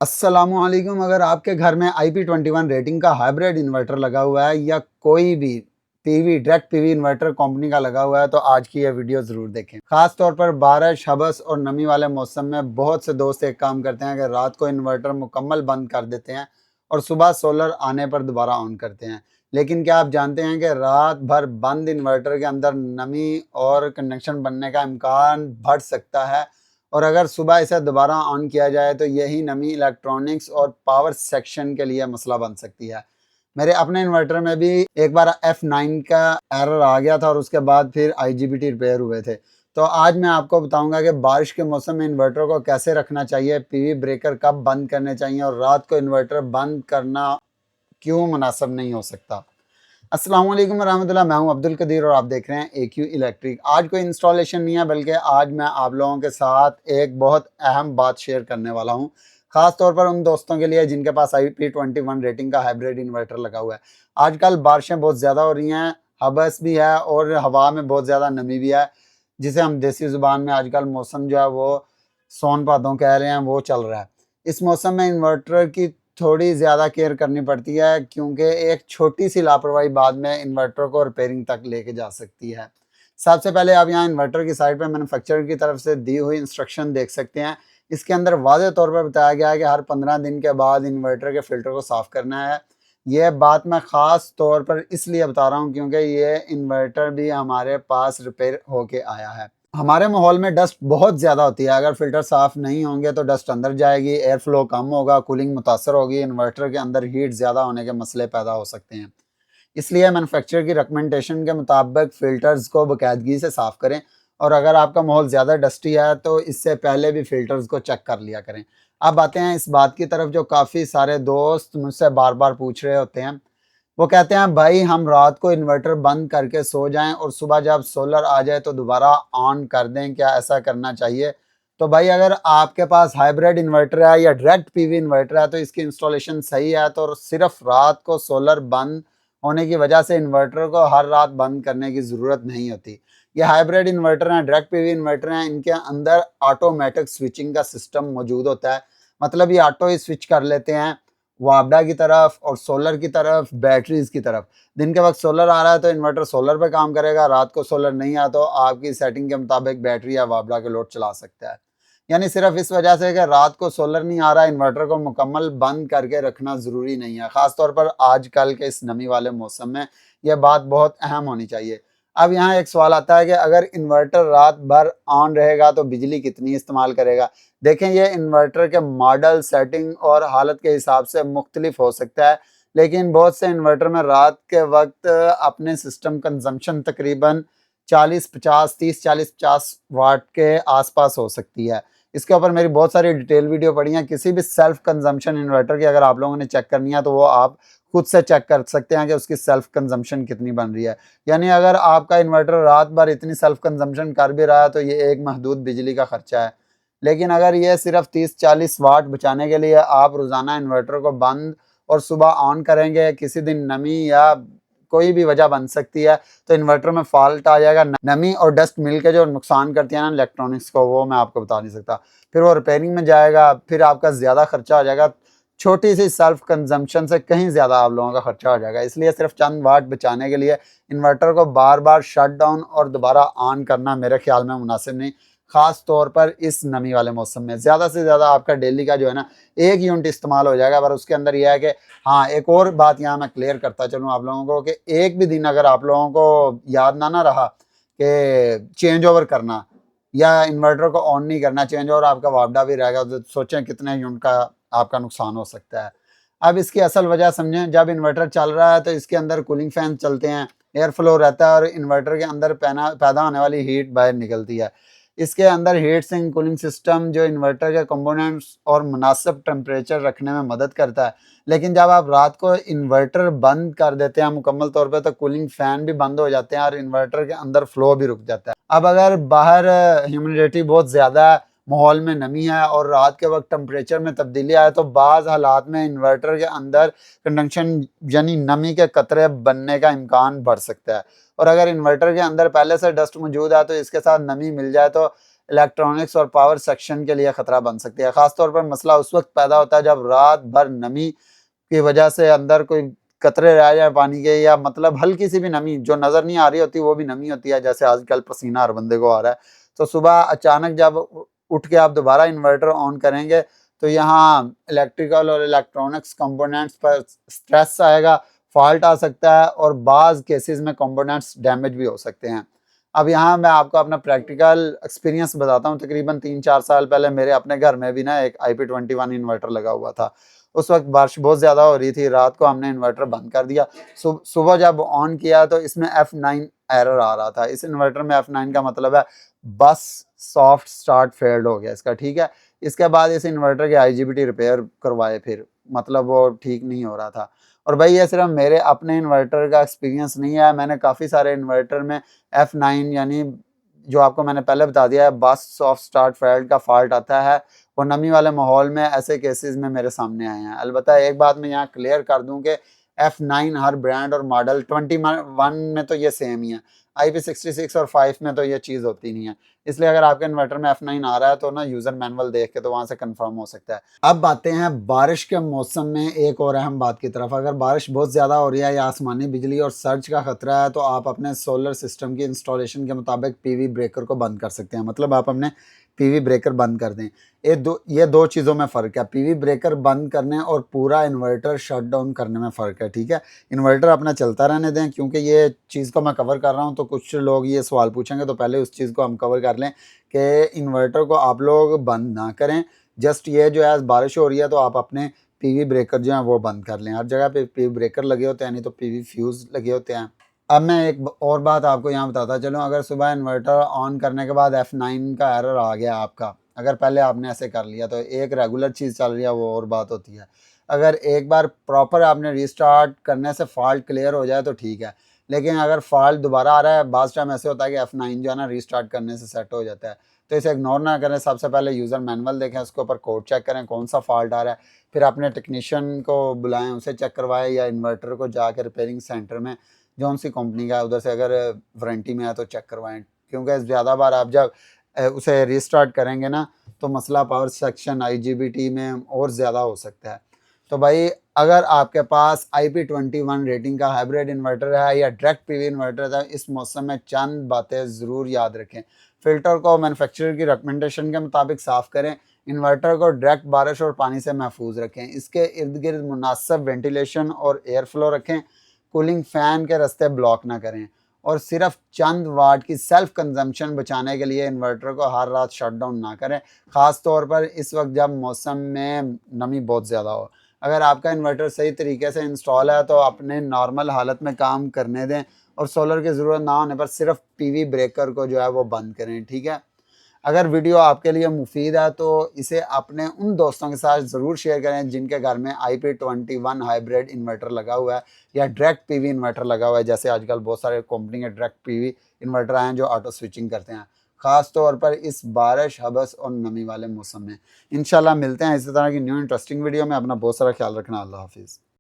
अस्सलामुअलैकुम। अगर आपके घर में IP21 रेटिंग का हाइब्रिड इन्वर्टर लगा हुआ है या कोई भी डायरेक्ट पीवी इन्वर्टर कंपनी का लगा हुआ है तो आज की यह वीडियो ज़रूर देखें। ख़ास तौर पर बारिश, हबस और नमी वाले मौसम में बहुत से दोस्त एक काम करते हैं कि रात को इन्वर्टर मुकम्मल बंद कर देते हैं और सुबह सोलर आने पर दोबारा ऑन करते हैं। लेकिन क्या आप जानते हैं कि रात भर बंद इन्वर्टर के अंदर नमी और कंडक्शन बनने का इम्कान बढ़ सकता है और अगर सुबह इसे दोबारा ऑन किया जाए तो यही नमी इलेक्ट्रॉनिक्स और पावर सेक्शन के लिए मसला बन सकती है। मेरे अपने इन्वर्टर में भी एक बार F9 का एरर आ गया था और उसके बाद फिर IGBT रिपेयर हुए थे। तो आज मैं आपको बताऊंगा कि बारिश के मौसम में इन्वर्टर को कैसे रखना चाहिए, पीवी ब्रेकर कब बंद करने चाहिए और रात को इन्वर्टर बंद करना क्यों मुनासिब नहीं हो सकता। अस्सलाम वालेकुम रहमतुल्लाह। मैं हूं अब्दुल कदीर और आप देख रहे हैं AQ इलेक्ट्रिक। आज कोई इंस्टॉलेशन नहीं है बल्कि आज मैं आप लोगों के साथ एक बहुत अहम बात शेयर करने वाला हूं, ख़ास तौर पर उन दोस्तों के लिए जिनके पास IP21 रेटिंग का हाइब्रिड इन्वर्टर लगा हुआ है। आजकल बारिशें बहुत ज़्यादा हो रही हैं, हबस भी है और हवा में बहुत ज़्यादा नमी भी है, जिसे हम देसी ज़ुबान में आजकल मौसम जो है वो सोन भादों कह रहे हैं, वो चल रहा है। इस मौसम में इन्वर्टर की थोड़ी ज़्यादा केयर करनी पड़ती है क्योंकि एक छोटी-सी लापरवाही बाद में इन्वर्टर को रिपेयरिंग तक लेके जा सकती है। सबसे पहले आप यहाँ इन्वर्टर की साइड पे मैन्युफैक्चरर की तरफ से दी हुई इंस्ट्रक्शन देख सकते हैं। इसके अंदर वाज़ेह तौर पर बताया गया है कि हर 15 दिन के बाद इन्वर्टर के फ़िल्टर को साफ़ करना है। ये बात मैं ख़ास तौर पर इसलिए बता रहा हूँ क्योंकि ये इन्वर्टर भी हमारे पास रिपेयर होके आया है। हमारे माहौल में डस्ट बहुत ज़्यादा होती है, अगर फ़िल्टर साफ़ नहीं होंगे तो डस्ट अंदर जाएगी, एयर फ्लो कम होगा, कूलिंग मुतासर होगी, इन्वर्टर के अंदर हीट ज़्यादा होने के मसले पैदा हो सकते हैं। इसलिए मैन्युफैक्चरर की रिकमेंडेशन के मुताबिक फ़िल्टर्स को बाकायदगी से साफ़ करें और अगर आपका माहौल ज़्यादा डस्टी है तो इससे पहले भी फ़िल्टर्स को चेक कर लिया करें। अब आते हैं इस बात की तरफ जो काफ़ी सारे दोस्त मुझसे बार-बार पूछ रहे होते हैं। वो कहते हैं भाई हम रात को इन्वर्टर बंद करके सो जाएं और सुबह जब सोलर आ जाए तो दोबारा ऑन कर दें, क्या ऐसा करना चाहिए? तो भाई अगर आपके पास हाइब्रिड इन्वर्टर है या डायरेक्ट पीवी इन्वर्टर है तो इसकी इंस्टॉलेशन सही है, तो सिर्फ रात को सोलर बंद होने की वजह से इन्वर्टर को हर रात बंद करने की ज़रूरत नहीं होती। ये हाइब्रिड इन्वर्टर हैं, डायरेक्ट पीवी इन्वर्टर हैं, इनके अंदर ऑटोमेटिक स्विचिंग का सिस्टम मौजूद होता है। मतलब ये ऑटो ही स्विच कर लेते हैं वापडा की तरफ और सोलर की तरफ, बैटरीज की तरफ। दिन के वक्त सोलर आ रहा है तो इन्वर्टर सोलर पे काम करेगा, रात को सोलर नहीं आया तो आपकी सेटिंग के मुताबिक बैटरी या वापडा के लोड चला सकता है। यानी सिर्फ इस वजह से कि रात को सोलर नहीं आ रहा, इन्वर्टर को मुकम्मल बंद करके रखना ज़रूरी नहीं है। ख़ास तौर पर आजकल के इस नमी वाले मौसम में यह बात बहुत अहम होनी चाहिए। अब यहाँ एक सवाल आता है कि अगर इन्वर्टर रात भर ऑन रहेगा तो बिजली कितनी इस्तेमाल करेगा? देखें, ये इन्वर्टर के मॉडल, सेटिंग और हालत के हिसाब से मुख्तलिफ हो सकता है, लेकिन बहुत से इन्वर्टर में रात के वक्त अपने सिस्टम कंजम्पशन तकरीबन 40-50, 30-40-50 वाट के आसपास हो सकती है। इसके ऊपर मेरी बहुत सारी डिटेल वीडियो पड़ी हैं। किसी भी सेल्फ कंजम्पशन इन्वर्टर की अगर आप लोगों ने चेक करनी है तो वो आप खुद से चेक कर सकते हैं कि उसकी सेल्फ कंजम्पशन कितनी बन रही है। यानी अगर आपका इन्वर्टर रात भर इतनी सेल्फ कंजम्पशन कर भी रहा है तो ये एक महदूद बिजली का खर्चा है। लेकिन अगर ये सिर्फ 30-40 वाट बचाने के लिए आप रोज़ाना इन्वर्टर को बंद और सुबह ऑन करेंगे, किसी दिन नमी या कोई भी वजह बन सकती है तो इन्वर्टर में फॉल्ट आ जाएगा। नमी और डस्ट मिलकर जो नुकसान करती है ना इलेक्ट्रॉनिक्स को, वो मैं आपको बता नहीं सकता। फिर वो रिपेयरिंग में जाएगा, फिर आपका ज़्यादा खर्चा हो जाएगा। छोटी सी सेल्फ कंजम्पशन से कहीं ज़्यादा आप लोगों का खर्चा हो जाएगा। इसलिए सिर्फ चंद वाट बचाने के लिए इन्वर्टर को बार बार शट डाउन और दोबारा ऑन करना मेरे ख्याल में मुनासिब नहीं। ख़ास तौर पर इस नमी वाले मौसम में ज़्यादा से ज़्यादा आपका डेली का जो है ना 1 यूनिट इस्तेमाल हो जाएगा। पर उसके अंदर यह है कि हाँ, एक और बात यहाँ मैं क्लियर करता चलूँ आप लोगों को कि एक भी दिन अगर आप लोगों को याद ना रहा कि चेंज ओवर करना या इन्वर्टर को ऑन नहीं करना, चेंज ओवर आपका वापडा भी रहेगा, तो सोचें कितने यूनिट का आपका नुकसान हो सकता है। अब इसकी असल वजह समझें, जब इन्वर्टर चल रहा है तो इसके अंदर कूलिंग फैन चलते हैं, एयर फ्लो रहता है और इन्वर्टर के अंदर पैदा होने वाली हीट बाहर निकलती है। इसके अंदर हीट सिंक कूलिंग सिस्टम जो इन्वर्टर के कंपोनेंट्स और मुनासिब टेम्परेचर रखने में मदद करता है। लेकिन जब आप रात को इन्वर्टर बंद कर देते हैं मुकम्मल तौर पे तो कूलिंग फैन भी बंद हो जाते हैं और इन्वर्टर के अंदर फ्लो भी रुक जाता है। अब अगर बाहर ह्यूमिडिटी बहुत ज़्यादा है, माहौल में नमी है और रात के वक्त टेम्परेचर में तब्दीली आए तो बाज़ हालात में इन्वर्टर के अंदर कंडक्शन यानी नमी के कतरे बनने का इम्कान बढ़ सकता है। और अगर इन्वर्टर के अंदर पहले से डस्ट मौजूद है तो इसके साथ नमी मिल जाए तो इलेक्ट्रॉनिक्स और पावर सेक्शन के लिए खतरा बन सकती है। खासतौर पर मसला उस वक्त पैदा होता है जब रात भर नमी की वजह से अंदर कोई कतरे रह जाए पानी के, या मतलब हल्की सी भी नमी जो नज़र नहीं आ रही होती वो भी नमी होती है, जैसे आजकल पसीना हर बंदे को आ रहा है। तो सुबह अचानक जब उठ के आप दोबारा इन्वर्टर ऑन करेंगे तो यहाँ इलेक्ट्रिकल और इलेक्ट्रॉनिक्स कंपोनेंट्स पर स्ट्रेस आएगा, फॉल्ट आ सकता है और बाज़ केसेस में कंपोनेंट्स डैमेज भी हो सकते हैं। अब यहाँ मैं आपको अपना प्रैक्टिकल एक्सपीरियंस बताता हूँ। तकरीबन 3-4 साल पहले मेरे अपने घर में भी ना एक IP21 इन्वर्टर लगा हुआ था। उस वक्त बारिश बहुत ज़्यादा हो रही थी, रात को हमने इन्वर्टर बंद कर दिया। सुबह जब ऑन किया तो इसमें F9 एरर आ रहा था। इस इन्वर्टर में F9 का मतलब है बस सॉफ्ट स्टार्ट फेल्ड हो गया इसका, ठीक है। इसके बाद इस इन्वर्टर के IGBT रिपेयर करवाए, फिर मतलब वो ठीक नहीं हो रहा था। और भाई ये सिर्फ मेरे अपने इन्वर्टर का एक्सपीरियंस नहीं है, मैंने काफ़ी सारे इन्वर्टर में F9 यानी जो आपको मैंने पहले बता दिया है बस सॉफ्ट स्टार्ट फेल्ड का फॉल्ट आता है, और नमी वाले माहौल में ऐसे केसेस में मेरे सामने आए हैं। अलबत्ता एक बात मैं यहाँ क्लियर कर दूं कि F9 हर ब्रांड और मॉडल 21 में तो ये सेम ही है, IP66 और 5 में तो ये चीज़ होती नहीं है। इसलिए अगर आपके इन्वर्टर में F9 आ रहा है तो ना यूज़र मैनुअल देख के तो वहाँ से कंफर्म हो सकता है। अब आते हैं बारिश के मौसम में एक और अहम बात की तरफ। अगर बारिश बहुत ज़्यादा हो रही है या आसमानी बिजली और सर्ज का खतरा है तो आप अपने सोलर सिस्टम की इंस्टॉलेशन के मुताबिक PV ब्रेकर को बंद कर सकते हैं। मतलब आप अपने PV ब्रेकर बंद कर दें। ये दो चीज़ों में फ़र्क है, PV ब्रेकर बंद करने और पूरा इन्वर्टर शट डाउन करने में फ़र्क है, ठीक है। इन्वर्टर अपना चलता रहने दें, क्योंकि ये चीज़ को मैं कवर कर रहा हूँ तो कुछ लोग ये सवाल पूछेंगे, तो पहले उस चीज़ को हम कवर कर लें कि इन्वर्टर को आप लोग बंद ना करें। जस्ट ये जो है बारिश हो रही है तो आप अपने PV ब्रेकर जो हैं वो बंद कर लें। हर जगह पे PV ब्रेकर लगे होते हैं, नहीं तो PV फ्यूज़ लगे होते हैं। अब मैं एक और बात आपको यहाँ बताता चलूँ। अगर सुबह इन्वर्टर ऑन करने के बाद F9 का एरर आ गया आपका, अगर पहले आपने ऐसे कर लिया तो एक रेगुलर चीज़ चल रही है वो और बात होती है। अगर एक बार प्रॉपर आपने रीस्टार्ट करने से फॉल्ट क्लियर हो जाए तो ठीक है, लेकिन अगर फॉल्ट दोबारा आ रहा है, बाज़ टाइम ऐसे होता है कि F9 जो है ना रीस्टार्ट करने से सेट हो जाता है, तो इसे इग्नोर ना करें। सबसे पहले यूज़र मैनुअल देखें, उसके ऊपर कोड चेक करें कौन सा फॉल्ट आ रहा है, फिर अपने टेक्नीशियन को बुलाएं, उसे चेक करवाएं, या इन्वर्टर को जाकर रिपेयरिंग सेंटर में जौन सी कंपनी का है उधर से अगर वारंटी में है तो चेक करवाएं। क्योंकि ज़्यादा बार आप जब उसे रीस्टार्ट करेंगे ना तो मसला पावर सेक्शन IGBT में और ज़्यादा हो सकता है। तो भाई अगर आपके पास IP21 रेटिंग का हाइब्रिड इन्वर्टर है या डायरेक्ट PV इन्वर्टर है, इस मौसम में चंद बातें ज़रूर याद रखें। फ़िल्टर को मैन्युफैक्चरर की रिकमेंडेशन के मुताबिक साफ़ करें। इन्वर्टर को डायरेक्ट बारिश और पानी से महफूज रखें। इसके इर्द गिर्द मुनासिब वेंटिलेशन और एयर फ्लो रखें। कूलिंग फ़ैन के रास्ते ब्लॉक ना करें, और सिर्फ चंद वाट की सेल्फ कंजम्पशन बचाने के लिए इन्वर्टर को हर रात शट डाउन ना करें, ख़ास तौर पर इस वक्त जब मौसम में नमी बहुत ज़्यादा हो। अगर आपका इन्वर्टर सही तरीके से इंस्टॉल है तो अपने नॉर्मल हालत में काम करने दें, और सोलर की ज़रूरत ना होने पर सिर्फ PV ब्रेकर को जो है वो बंद करें, ठीक है। अगर वीडियो आपके लिए मुफीद है तो इसे अपने उन दोस्तों के साथ ज़रूर शेयर करें जिनके घर में IP21 हाइब्रिड इन्वर्टर लगा हुआ है या डायरेक्ट PV इन्वर्टर लगा हुआ है। जैसे आजकल बहुत सारे कंपनी के डायरेक्ट PV इन्वर्टर आए हैं जो ऑटो स्विचिंग करते हैं, ख़ास तौर पर इस बारिश, हबस और नमी वाले मौसम में। इंशाल्लाह मिलते हैं इसी तरह की न्यू इंटरेस्टिंग वीडियो में। अपना बहुत सारा ख्याल रखना। अल्लाह हाफिज़।